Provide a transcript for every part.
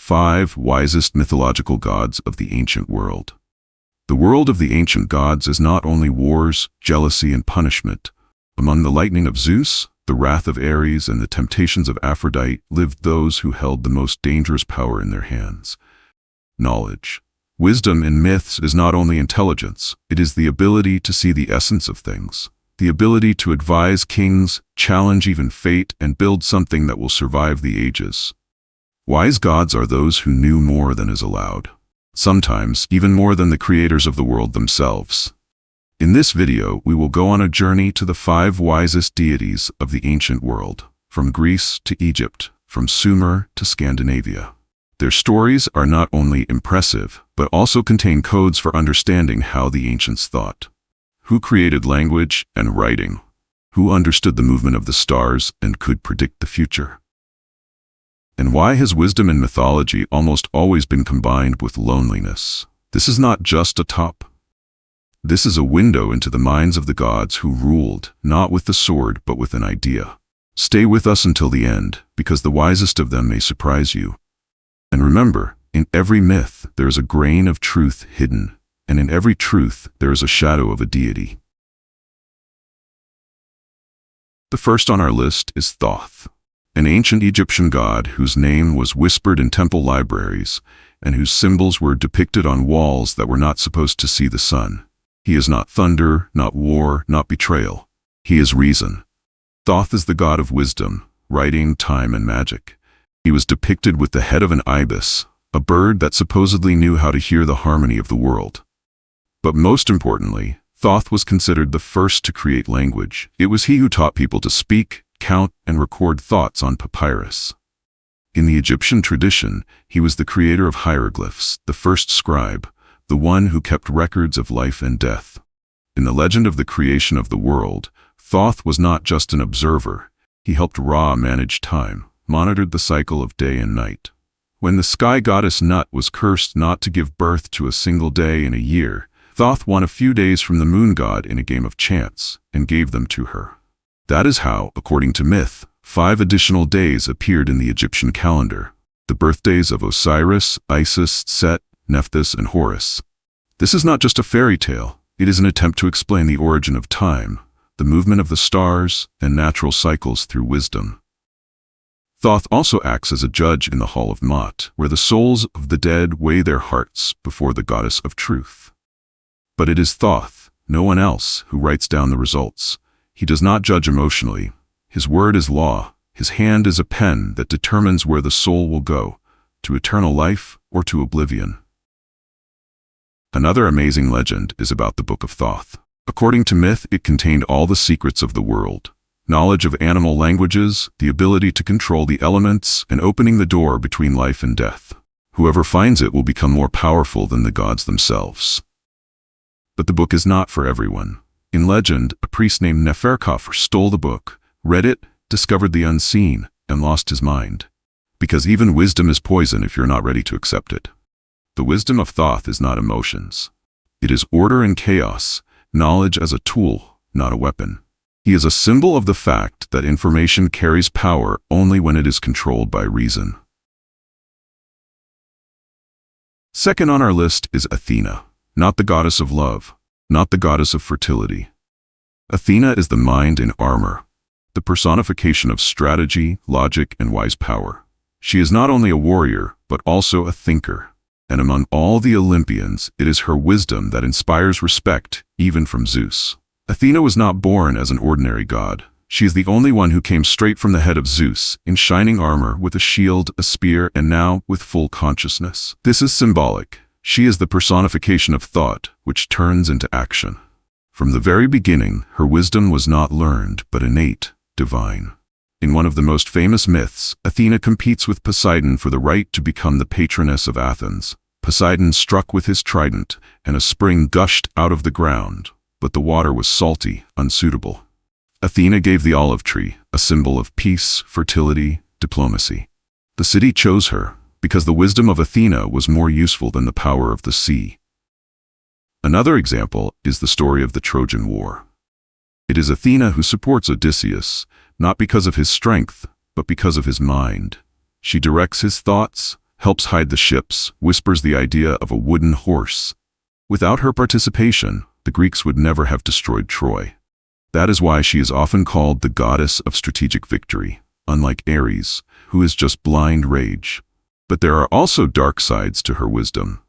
5 Wisest Mythological Gods of the Ancient World. The world of the ancient gods is not only wars, jealousy, and punishment. Among the lightning of Zeus, the wrath of Ares, and the temptations of Aphrodite lived those who held the most dangerous power in their hands: knowledge. Wisdom in myths is not only intelligence, it is the ability to see the essence of things, the ability to advise kings, challenge even fate, and build something that will survive the ages. Wise gods are those who knew more than is allowed, sometimes even more than the creators of the world themselves. In this video, we will go on a journey to the 5 wisest deities of the ancient world, from Greece to Egypt, from Sumer to Scandinavia. Their stories are not only impressive, but also contain codes for understanding how the ancients thought. Who created language and writing? Who understood the movement of the stars and could predict the future? And why has wisdom in mythology almost always been combined with loneliness? This is not just a top. This is a window into the minds of the gods who ruled, not with the sword, but with an idea. Stay with us until the end, because the wisest of them may surprise you. And remember, in every myth there is a grain of truth hidden, and in every truth there is a shadow of a deity. The first on our list is Thoth, an ancient Egyptian god whose name was whispered in temple libraries, and whose symbols were depicted on walls that were not supposed to see the sun. He is not thunder, not war, not betrayal. He is reason. Thoth is the god of wisdom, writing, time, and magic. He was depicted with the head of an ibis, a bird that supposedly knew how to hear the harmony of the world. But most importantly, Thoth was considered the first to create language. It was he who taught people to speak, count, and record thoughts on papyrus. In the Egyptian tradition, he was the creator of hieroglyphs, the first scribe, the one who kept records of life and death. In the legend of the creation of the world, Thoth was not just an observer. He helped Ra manage time, monitored the cycle of day and night. When the sky goddess Nut was cursed not to give birth to a single day in a year, Thoth won a few days from the moon god in a game of chance and gave them to her. That is how, according to myth, 5 additional days appeared in the Egyptian calendar, the birthdays of Osiris, Isis, Set, Nephthys, and Horus. This is not just a fairy tale, it is an attempt to explain the origin of time, the movement of the stars, and natural cycles through wisdom. Thoth also acts as a judge in the Hall of Mot, where the souls of the dead weigh their hearts before the goddess of truth. But it is Thoth, no one else, who writes down the results. He does not judge emotionally. His word is law. His hand is a pen that determines where the soul will go, to eternal life or to oblivion. Another amazing legend is about the Book of Thoth. According to myth, it contained all the secrets of the world: knowledge of animal languages, the ability to control the elements, and opening the door between life and death. Whoever finds it will become more powerful than the gods themselves. But the book is not for everyone. In legend, a priest named Neferkafre stole the book, read it, discovered the unseen, and lost his mind. Because even wisdom is poison if you're not ready to accept it. The wisdom of Thoth is not emotions. It is order and chaos, knowledge as a tool, not a weapon. He is a symbol of the fact that information carries power only when it is controlled by reason. Second on our list is Athena, not the goddess of love, not the goddess of fertility. Athena is the mind in armor, the personification of strategy, logic, and wise power. She is not only a warrior, but also a thinker. And among all the Olympians, it is her wisdom that inspires respect, even from Zeus. Athena was not born as an ordinary god. She is the only one who came straight from the head of Zeus, in shining armor, with a shield, a spear, and now with full consciousness. This is symbolic. She is the personification of thought, which turns into action. From the very beginning, her wisdom was not learned, but innate, divine. In one of the most famous myths, Athena competes with Poseidon for the right to become the patroness of Athens. Poseidon struck with his trident, and a spring gushed out of the ground, but the water was salty, unsuitable. Athena gave the olive tree, a symbol of peace, fertility, diplomacy. The city chose her, because the wisdom of Athena was more useful than the power of the sea. Another example is the story of the Trojan War. It is Athena who supports Odysseus, not because of his strength, but because of his mind. She directs his thoughts, helps hide the ships, whispers the idea of a wooden horse. Without her participation, the Greeks would never have destroyed Troy. That is why she is often called the goddess of strategic victory, unlike Ares, who is just blind rage. But there are also dark sides to her wisdom.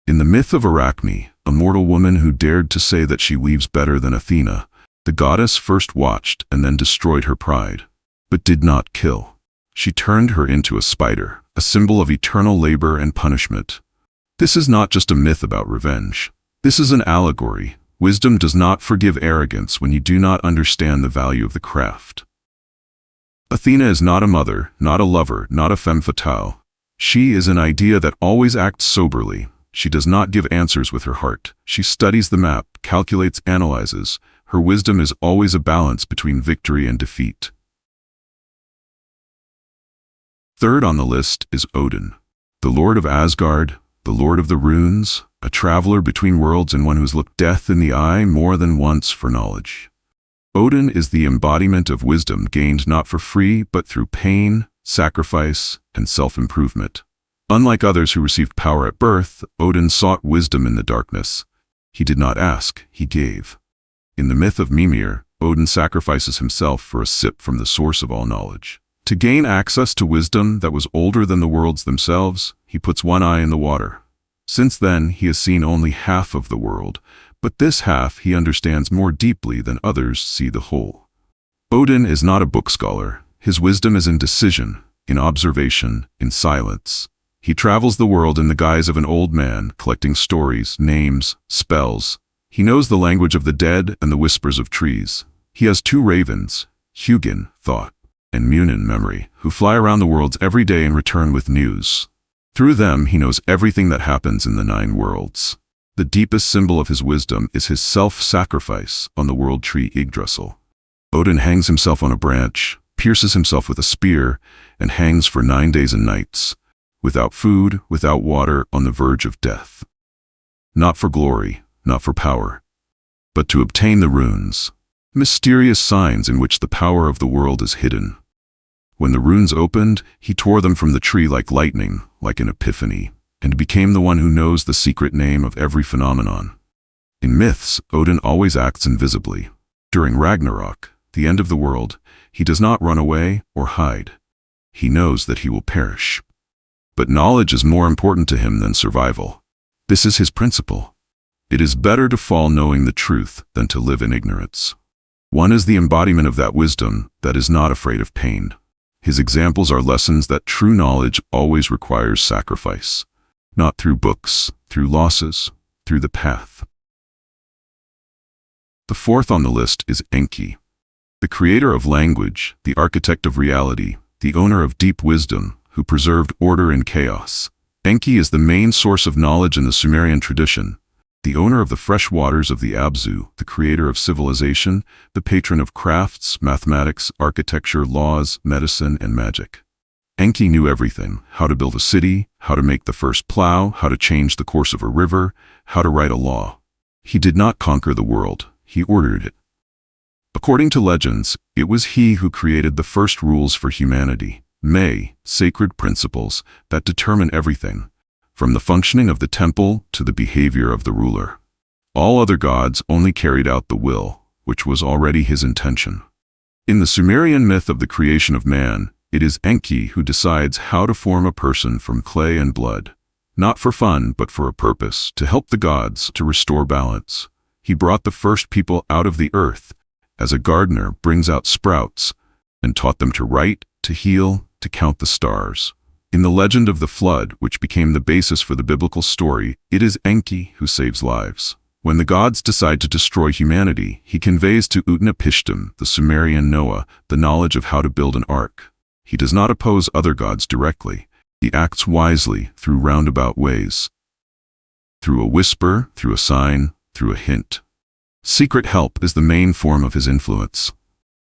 In the myth of Arachne, a mortal woman who dared to say that she weaves better than Athena, the goddess first watched and then destroyed her pride, but did not kill. She turned her into a spider, a symbol of eternal labor and punishment. This is not just a myth about revenge. This is an allegory. Wisdom does not forgive arrogance when you do not understand the value of the craft. Athena is not a mother, not a lover, not a femme fatale. She is an idea that always acts soberly. She does not give answers with her heart. She studies the map, calculates, analyzes. Her wisdom is always a balance between victory and defeat. Third on the list is Odin, the lord of Asgard, the lord of the runes, a traveler between worlds and one who has looked death in the eye more than once for knowledge. Odin is the embodiment of wisdom gained not for free but through pain, sacrifice, and self-improvement. Unlike others who received power at birth, Odin sought wisdom in the darkness. He did not ask, he gave. In the myth of Mimir, Odin sacrifices himself for a sip from the source of all knowledge. To gain access to wisdom that was older than the worlds themselves, he puts one eye in the water. Since then, he has seen only half of the world, but this half he understands more deeply than others see the whole. Odin is not a book scholar. His wisdom is in decision, in observation, in silence. He travels the world in the guise of an old man, collecting stories, names, spells. He knows the language of the dead and the whispers of trees. He has two ravens, Hugin, thought, and Munin, memory, who fly around the worlds every day and return with news. Through them, he knows everything that happens in the 9 worlds. The deepest symbol of his wisdom is his self-sacrifice on the world tree Yggdrasil. Odin hangs himself on a branch, pierces himself with a spear, and hangs for 9 days and nights, without food, without water, on the verge of death. Not for glory, not for power, but to obtain the runes, mysterious signs in which the power of the world is hidden. When the runes opened, he tore them from the tree like lightning, like an epiphany, and became the one who knows the secret name of every phenomenon. In myths, Odin always acts invisibly. During Ragnarok, the end of the world, he does not run away or hide. He knows that he will perish. But knowledge is more important to him than survival. This is his principle. It is better to fall knowing the truth than to live in ignorance. One is the embodiment of that wisdom that is not afraid of pain. His examples are lessons that true knowledge always requires sacrifice. Not through books, through losses, through the path. The fourth on the list is Enki, the creator of language, the architect of reality, the owner of deep wisdom, who preserved order in chaos. Enki is the main source of knowledge in the Sumerian tradition, the owner of the fresh waters of the Abzu, the creator of civilization, the patron of crafts, mathematics, architecture, laws, medicine, and magic. Enki knew everything: how to build a city, how to make the first plow, how to change the course of a river, how to write a law. He did not conquer the world, he ordered it. According to legends, it was he who created the first rules for humanity, sacred principles that determine everything, from the functioning of the temple to the behavior of the ruler. All other gods only carried out the will, which was already his intention. In the Sumerian myth of the creation of man, it is Enki who decides how to form a person from clay and blood, not for fun but for a purpose, to help the gods to restore balance. He brought the first people out of the earth, as a gardener brings out sprouts, and taught them to write, to heal, to count the stars. In the legend of the flood, which became the basis for the biblical story, it is Enki who saves lives. When the gods decide to destroy humanity, he conveys to Utnapishtim, the Sumerian Noah, the knowledge of how to build an ark. He does not oppose other gods directly. He acts wisely through roundabout ways. Through a whisper, through a sign, through a hint. Secret help is the main form of his influence.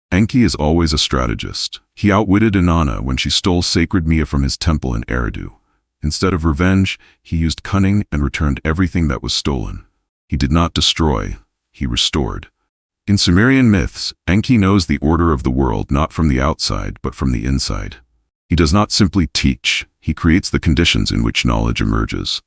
Enki is always a strategist. He outwitted Inanna when she stole sacred Mia from his temple in Eridu. Instead of revenge, he used cunning and returned everything that was stolen. He did not destroy, he restored. In Sumerian myths, Enki knows the order of the world not from the outside but from the inside. He does not simply teach, He creates the conditions in which knowledge emerges.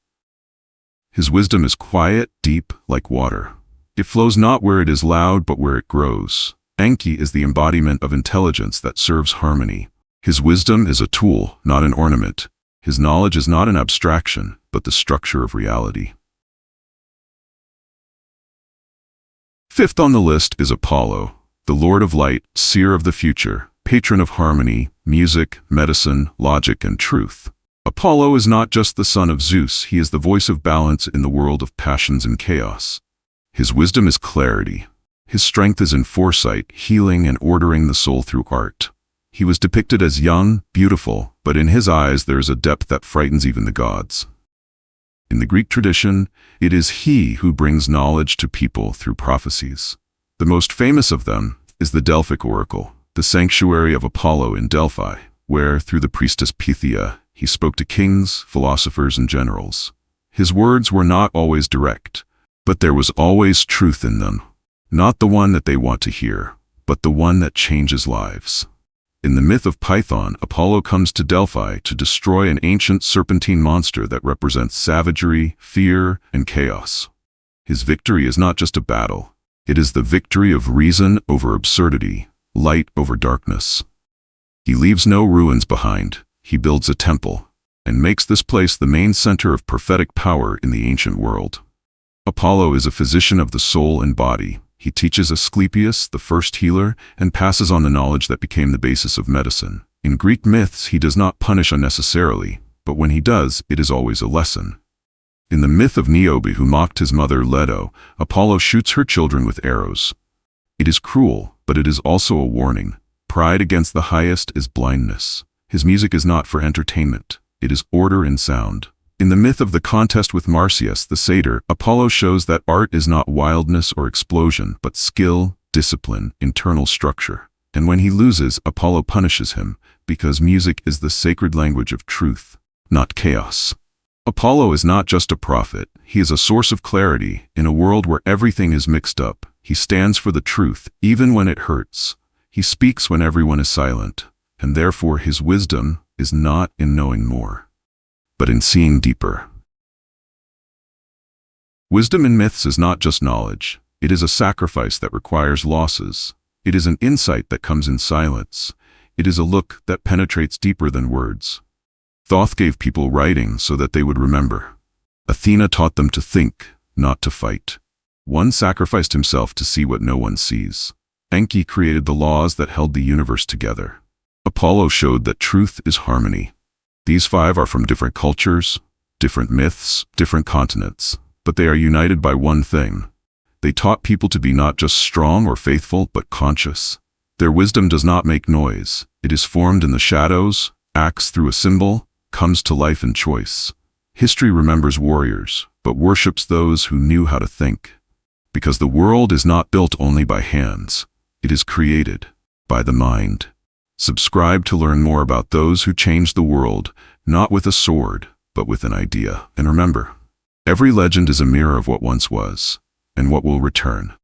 His wisdom is quiet, deep, like water. It flows not where it is loud, but where it grows. Enki is the embodiment of intelligence that serves harmony. His wisdom is a tool, not an ornament. His knowledge is not an abstraction, but the structure of reality. Fifth on the list is Apollo, the Lord of Light, seer of the future, patron of harmony, music, medicine, logic, and truth. Apollo is not just the son of Zeus, he is the voice of balance in the world of passions and chaos. His wisdom is clarity. His strength is in foresight, healing and ordering the soul through art. He was depicted as young, beautiful, but in his eyes there is a depth that frightens even the gods. In the Greek tradition, it is he who brings knowledge to people through prophecies. The most famous of them is the Delphic oracle, the sanctuary of Apollo in Delphi, where, through the priestess Pythia, he spoke to kings, philosophers, and generals. His words were not always direct, but there was always truth in them. Not the one that they want to hear, but the one that changes lives. In the myth of Python, Apollo comes to Delphi to destroy an ancient serpentine monster that represents savagery, fear, and chaos. His victory is not just a battle. It is the victory of reason over absurdity, light over darkness. He leaves no ruins behind. He builds a temple, and makes this place the main center of prophetic power in the ancient world. Apollo is a physician of the soul and body. He teaches Asclepius, the first healer, and passes on the knowledge that became the basis of medicine. In Greek myths, he does not punish unnecessarily, but when he does, it is always a lesson. In the myth of Niobe, who mocked his mother Leto, Apollo shoots her children with arrows. It is cruel, but it is also a warning. Pride against the highest is blindness. His music is not for entertainment. It is order in sound. In the myth of the contest with Marsyas, the satyr, Apollo shows that art is not wildness or explosion, but skill, discipline, internal structure. And when he loses, Apollo punishes him, because music is the sacred language of truth, not chaos. Apollo is not just a prophet, he is a source of clarity. In a world where everything is mixed up, he stands for the truth, even when it hurts. He speaks when everyone is silent, and therefore his wisdom is not in knowing more, but in seeing deeper. Wisdom in myths is not just knowledge. It is a sacrifice that requires losses. It is an insight that comes in silence. It is a look that penetrates deeper than words. Thoth gave people writing so that they would remember. Athena taught them to think, not to fight. One sacrificed himself to see what no one sees. Enki created the laws that held the universe together. Apollo showed that truth is harmony. These five are from different cultures, different myths, different continents, but they are united by one thing. They taught people to be not just strong or faithful, but conscious. Their wisdom does not make noise. It is formed in the shadows, acts through a symbol, comes to life in choice. History remembers warriors, but worships those who knew how to think. Because the world is not built only by hands. It is created by the mind. Subscribe to learn more about those who changed the world, not with a sword, but with an idea. And remember, every legend is a mirror of what once was, and what will return.